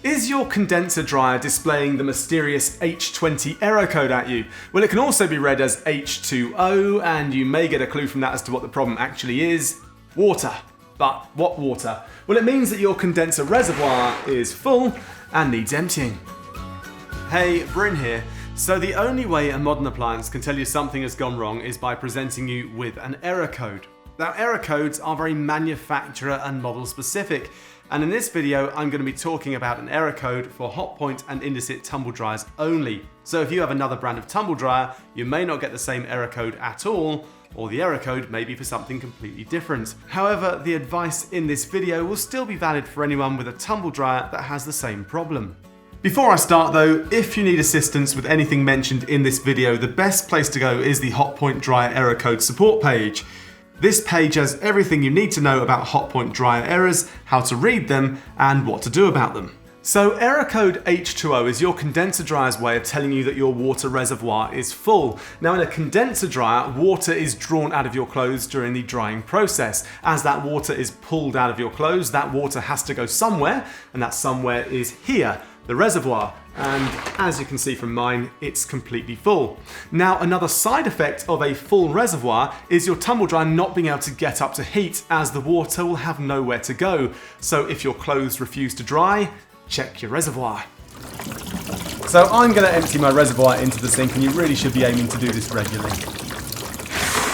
Is your condenser dryer displaying the mysterious H20 error code at you? Well, it can also be read as H20, and you may get a clue from that as to what the problem actually is. Water. But what water? Well, it means that your condenser reservoir is full and needs emptying. Hey, Bryn here. So the only way a modern appliance can tell you something has gone wrong is by presenting you with an error code. Now, error codes are very manufacturer and model specific. And in this video, I'm going to be talking about an error code for Hotpoint and Indesit tumble dryers only. So if you have another brand of tumble dryer, you may not get the same error code at all, or the error code may be for something completely different. However, the advice in this video will still be valid for anyone with a tumble dryer that has the same problem. Before I start though, if you need assistance with anything mentioned in this video, the best place to go is the Hotpoint dryer error code support page. This page has everything you need to know about Hotpoint dryer errors, how to read them, and what to do about them. So error code H20 is your condenser dryer's way of telling you that your water reservoir is full. Now in a condenser dryer, water is drawn out of your clothes during the drying process. As that water is pulled out of your clothes, that water has to go somewhere, and that somewhere is here, the reservoir. And as you can see from mine, it's completely full. Now, another side effect of a full reservoir is your tumble dryer not being able to get up to heat, as the water will have nowhere to go. So if your clothes refuse to dry, check your reservoir. So I'm going to empty my reservoir into the sink, and you really should be aiming to do this regularly.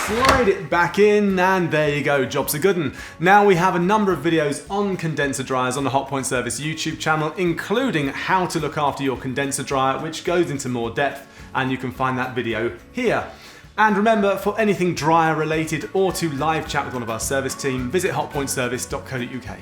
Slide it back in, and there you go, job's a good one. Now we have a number of videos on condenser dryers on the Hotpoint Service YouTube channel, including how to look after your condenser dryer, which goes into more depth, and you can find that video here. And remember, for anything dryer related or to live chat with one of our service team, visit hotpointservice.co.uk.